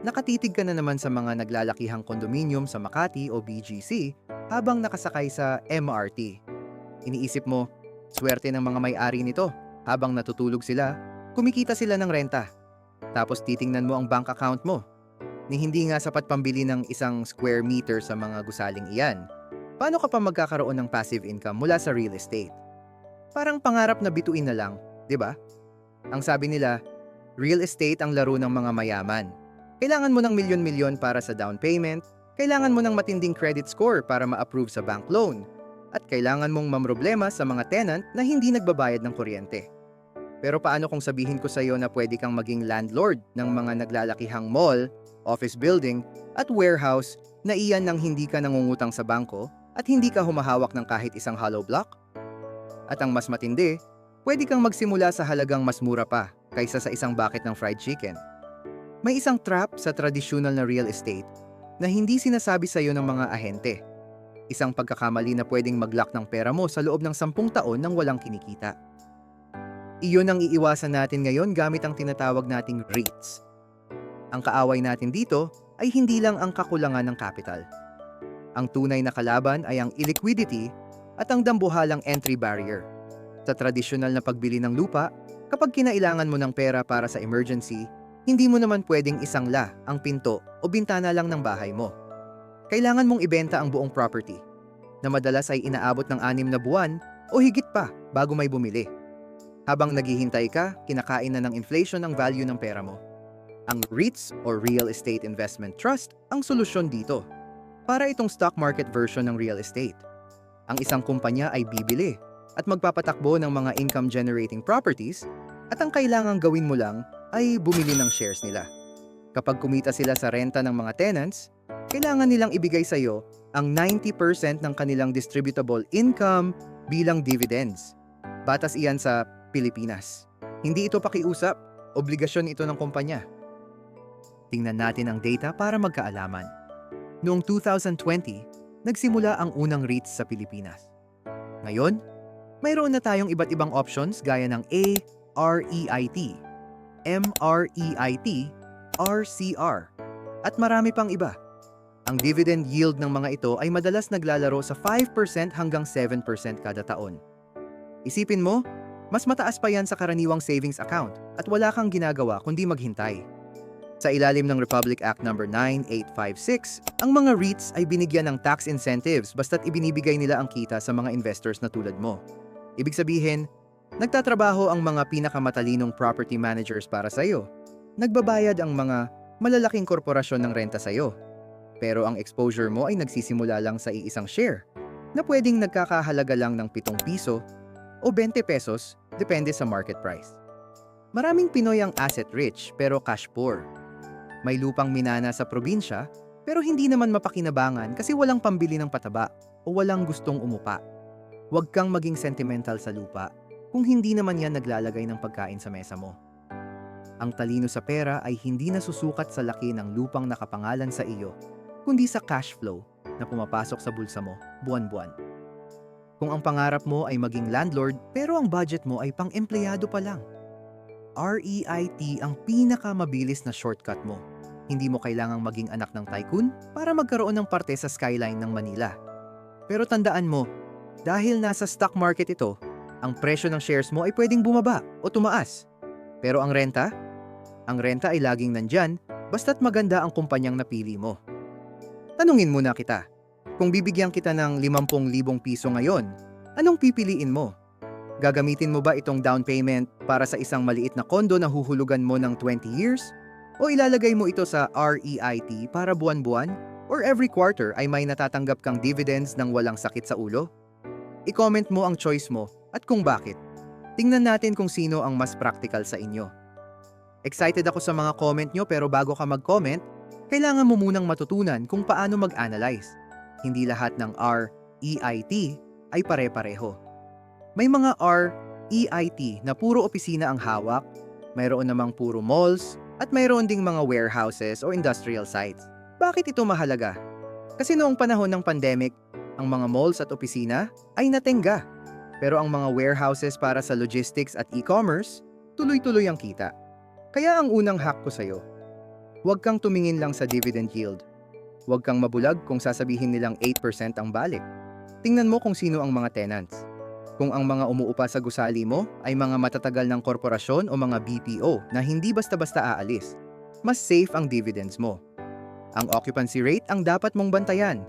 Nakatitig ka na naman sa mga naglalakihang kondominium sa Makati o BGC habang nakasakay sa MRT. Iniisip mo, swerte ng mga may-ari nito. Habang natutulog sila, kumikita sila ng renta. Tapos titingnan mo ang bank account mo. Ni hindi nga sapat pambili ng isang square meter sa mga gusaling iyan. Paano ka pa magkakaroon ng passive income mula sa real estate? Parang pangarap na bituin na lang, di ba? Ang sabi nila, real estate ang laro ng mga mayaman. Kailangan mo ng milyon-milyon para sa down payment, kailangan mo ng matinding credit score para ma-approve sa bank loan, at kailangan mong mamroblema sa mga tenant na hindi nagbabayad ng kuryente. Pero paano kung sabihin ko sa iyo na pwede kang maging landlord ng mga naglalakihang mall, office building, at warehouse na iyan nang hindi ka nangungutang sa bangko at hindi ka humahawak ng kahit isang hollow block? At ang mas matindi, pwede kang magsimula sa halagang mas mura pa kaysa sa isang bucket ng fried chicken. May isang trap sa tradisyonal na real estate na hindi sinasabi sa iyo ng mga ahente. Isang pagkakamali na pwedeng mag-lock ng pera mo sa loob ng 10 taon nang walang kinikita. Iyon ang iiwasan natin ngayon gamit ang tinatawag nating REITs. Ang kaaway natin dito ay hindi lang ang kakulangan ng capital. Ang tunay na kalaban ay ang illiquidity at ang dambuhalang entry barrier. Sa tradisyonal na pagbili ng lupa, kapag kinailangan mo ng pera para sa emergency, hindi mo naman pwedeng isangla ang pinto o bintana lang ng bahay mo. Kailangan mong ibenta ang buong property, na madalas ay inaabot ng 6 na buwan o higit pa bago may bumili. Habang naghihintay ka, kinakain na ng inflation ang value ng pera mo. Ang REITs o Real Estate Investment Trust ang solusyon dito. Para itong stock market version ng real estate. Ang isang kumpanya ay bibili at magpapatakbo ng mga income-generating properties at ang kailangang gawin mo lang ay bumili ng shares nila. Kapag kumita sila sa renta ng mga tenants, kailangan nilang ibigay sa iyo ang 90% ng kanilang distributable income bilang dividends. Batas iyan sa Pilipinas. Hindi ito pakiusap, obligasyon ito ng kumpanya. Tingnan natin ang data para magkaalaman. Noong 2020, nagsimula ang unang REITs sa Pilipinas. Ngayon, mayroon na tayong iba't ibang options gaya ng A, REIT, MREIT, RCR, at marami pang iba. Ang dividend yield ng mga ito ay madalas naglalaro sa 5% hanggang 7% kada taon. Isipin mo, mas mataas pa yan sa karaniwang savings account at wala kang ginagawa kundi maghintay. Sa ilalim ng Republic Act No. 9856, ang mga REITs ay binigyan ng tax incentives basta't ibinibigay nila ang kita sa mga investors na tulad mo. Ibig sabihin, nagtatrabaho ang mga pinakamatalinong property managers para sa iyo. Nagbabayad ang mga malalaking korporasyon ng renta sa iyo. Pero ang exposure mo ay nagsisimula lang sa iisang share na pwedeng nagkakahalaga lang ng 7 piso o 20 pesos depende sa market price. Maraming Pinoy ang asset rich pero cash poor. May lupang minana sa probinsya pero hindi naman mapakinabangan kasi walang pambili ng pataba o walang gustong umupa. Huwag kang maging sentimental sa lupa kung hindi naman yan naglalagay ng pagkain sa mesa mo. Ang talino sa pera ay hindi nasusukat sa laki ng lupang nakapangalan sa iyo, kundi sa cash flow na pumapasok sa bulsa mo buwan-buwan. Kung ang pangarap mo ay maging landlord pero ang budget mo ay pang-empleyado pa lang, REIT ang pinakamabilis na shortcut mo. Hindi mo kailangang maging anak ng tycoon para magkaroon ng parte sa skyline ng Manila. Pero tandaan mo, dahil nasa stock market ito, ang presyo ng shares mo ay pwedeng bumaba o tumaas. Pero ang renta? Ang renta ay laging nandyan basta't maganda ang kumpanyang napili mo. Tanungin muna kita, kung bibigyan kita ng 50,000 piso ngayon, anong pipiliin mo? Gagamitin mo ba itong down payment para sa isang maliit na kondo na huhulugan mo ng 20 years? O ilalagay mo ito sa REIT para buwan-buwan? Or every quarter ay may natatanggap kang dividends ng walang sakit sa ulo? I-comment mo ang choice mo at kung bakit. Tingnan natin kung sino ang mas practical sa inyo. Excited ako sa mga comment nyo pero bago ka mag-comment, kailangan mo munang matutunan kung paano mag-analyze. Hindi lahat ng REIT ay pare-pareho. May mga REIT na puro opisina ang hawak, mayroon namang puro malls, at mayroon ding mga warehouses o industrial sites. Bakit ito mahalaga? Kasi noong panahon ng pandemic, ang mga malls at opisina ay natingga. Pero ang mga warehouses para sa logistics at e-commerce, tuloy-tuloy ang kita. Kaya ang unang hack ko sa'yo, Huwag kang tumingin lang sa dividend yield. Huwag kang mabulag kung sasabihin nilang 8% ang balik. Tingnan mo kung sino ang mga tenants. Kung ang mga umuupa sa gusali mo ay mga matatagal ng korporasyon o mga BPO na hindi basta-basta aalis, mas safe ang dividends mo. Ang occupancy rate ang dapat mong bantayan.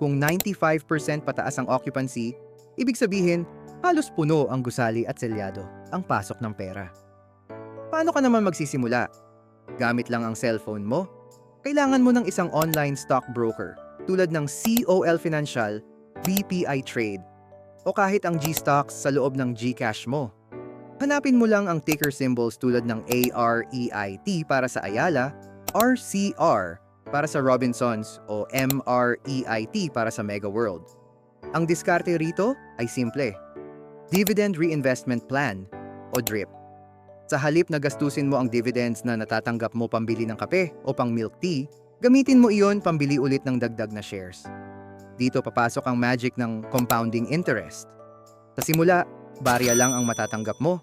Kung 95% pataas ang occupancy, ibig sabihin, halos puno ang gusali at selyado ang pasok ng pera. Paano ka naman magsisimula? Gamit lang ang cellphone mo? Kailangan mo ng isang online stockbroker tulad ng COL Financial, BPI Trade, o kahit ang G-Stocks sa loob ng GCash mo. Hanapin mo lang ang ticker symbols tulad ng AREIT para sa Ayala, RCR para sa Robinsons o MREIT para sa Mega World. Ang diskarte rito ay simple. Dividend Reinvestment Plan o DRIP. Sa halip na gastusin mo ang dividends na natatanggap mo pambili ng kape o pang milk tea, gamitin mo iyon pambili ulit ng dagdag na shares. Dito papasok ang magic ng compounding interest. Sa simula, barya lang ang matatanggap mo.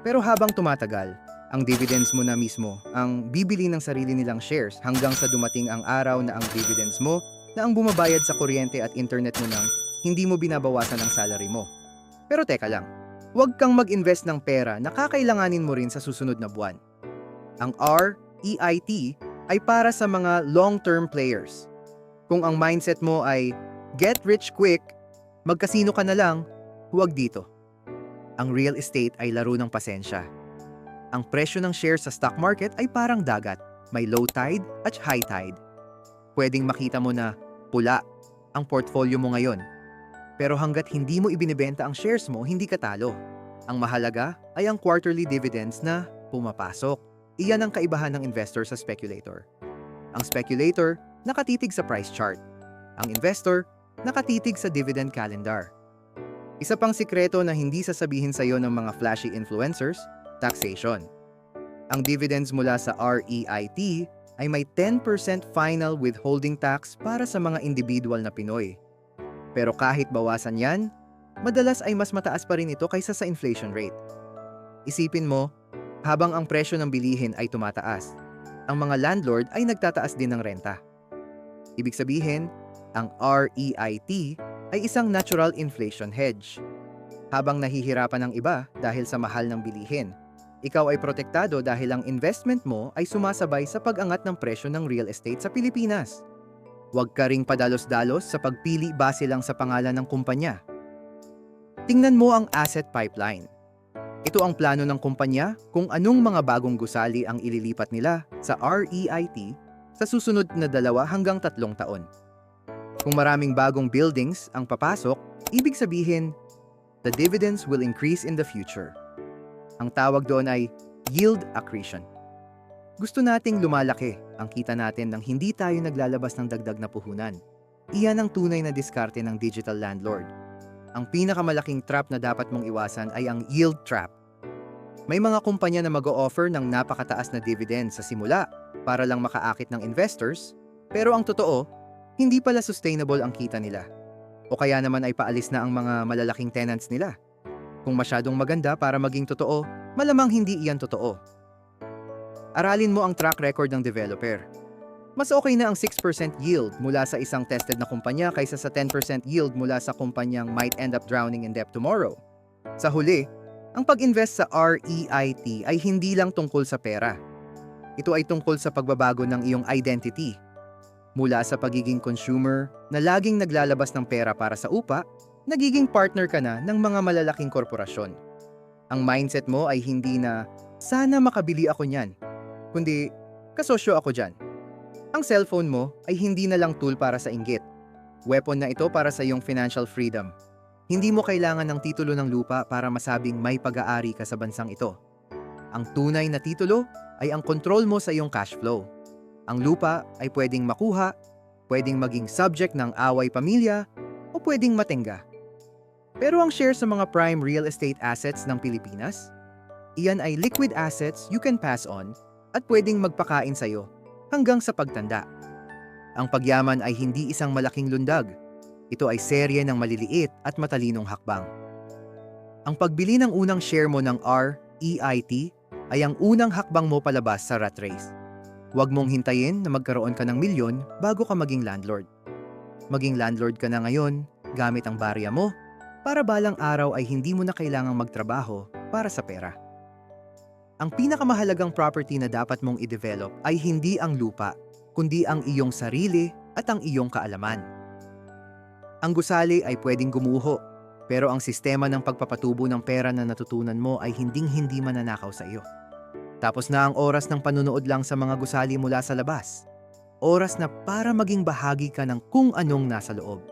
Pero habang tumatagal, ang dividends mo na mismo ang bibili ng sarili nilang shares hanggang sa dumating ang araw na ang dividends mo na ang bumabayad sa kuryente at internet mo nang hindi mo binabawasan ang salary mo. Pero teka lang, huwag kang mag-invest ng pera na kakailanganin mo rin sa susunod na buwan. Ang REIT ay para sa mga long-term players. Kung ang mindset mo ay get rich quick, magkasino ka na lang, huwag dito. Ang real estate ay laro ng pasensya. Ang presyo ng shares sa stock market ay parang dagat, may low tide at high tide. Pwedeng makita mo na pula ang portfolio mo ngayon. Pero hanggat hindi mo ibinebenta ang shares mo, hindi ka talo. Ang mahalaga ay ang quarterly dividends na pumapasok. Iyan ang kaibahan ng investor sa speculator. Ang speculator, nakatitig sa price chart. Ang investor, nakatitig sa dividend calendar. Isa pang sikreto na hindi sasabihin sa iyo ng mga flashy influencers, taxation. Ang dividends mula sa REIT ay may 10% final withholding tax para sa mga individual na Pinoy. Pero kahit bawasan yan, madalas ay mas mataas pa rin ito kaysa sa inflation rate. Isipin mo, habang ang presyo ng bilihin ay tumataas, ang mga landlord ay nagtataas din ng renta. Ibig sabihin, ang REIT ay isang natural inflation hedge. Habang nahihirapan ang iba dahil sa mahal ng bilihin, ikaw ay protektado dahil ang investment mo ay sumasabay sa pag-angat ng presyo ng real estate sa Pilipinas. Huwag ka ring padalos-dalos sa pagpili base lang sa pangalan ng kumpanya. Tingnan mo ang asset pipeline. Ito ang plano ng kumpanya kung anong mga bagong gusali ang ililipat nila sa REIT sa susunod na 2 hanggang 3 taon. Kung maraming bagong buildings ang papasok, ibig sabihin, the dividends will increase in the future. Ang tawag doon ay yield accretion. Gusto nating lumalaki ang kita natin nang hindi tayo naglalabas ng dagdag na puhunan. Iyan ang tunay na diskarte ng digital landlord. Ang pinakamalaking trap na dapat mong iwasan ay ang yield trap. May mga kumpanya na mag-o-offer ng napakataas na dividend sa simula para lang makaakit ng investors, pero ang totoo, hindi pala sustainable ang kita nila. O kaya naman ay paalis na ang mga malalaking tenants nila. Kung masyadong maganda para maging totoo, malamang hindi iyan totoo. Aralin mo ang track record ng developer. Mas okay na ang 6% yield mula sa isang tested na kumpanya kaysa sa 10% yield mula sa kumpanyang might end up drowning in debt tomorrow. Sa huli, ang pag-invest sa REIT ay hindi lang tungkol sa pera. Ito ay tungkol sa pagbabago ng iyong identity. Mula sa pagiging consumer na laging naglalabas ng pera para sa upa, nagiging partner ka na ng mga malalaking korporasyon. Ang mindset mo ay hindi na, sana makabili ako niyan, kundi kasosyo ako dyan. Ang cellphone mo ay hindi na lang tool para sa inggit. Weapon na ito para sa iyong financial freedom. Hindi mo kailangan ng titulo ng lupa para masabing may pag-aari ka sa bansang ito. Ang tunay na titulo ay ang control mo sa iyong cash flow. Ang lupa ay pwedeng makuha, pwedeng maging subject ng away pamilya, o pwedeng matenga. Pero ang share sa mga prime real estate assets ng Pilipinas, iyan ay liquid assets you can pass on at pwedeng magpakain sa'yo hanggang sa pagtanda. Ang pagyaman ay hindi isang malaking lundag. Ito ay serye ng maliliit at matalinong hakbang. Ang pagbili ng unang share mo ng REIT ay ang unang hakbang mo palabas sa rat race. Huwag mong hintayin na magkaroon ka ng milyon bago ka maging landlord. Maging landlord ka na ngayon gamit ang barya mo para balang araw ay hindi mo na kailangang magtrabaho para sa pera. Ang pinakamahalagang property na dapat mong i-develop ay hindi ang lupa, kundi ang iyong sarili at ang iyong kaalaman. Ang gusali ay pwedeng gumuho, pero ang sistema ng pagpapatubo ng pera na natutunan mo ay hinding-hindi mananakaw sa iyo. Tapos na ang oras ng panunood lang sa mga gusali mula sa labas. Oras na para maging bahagi ka ng kung anong nasa loob.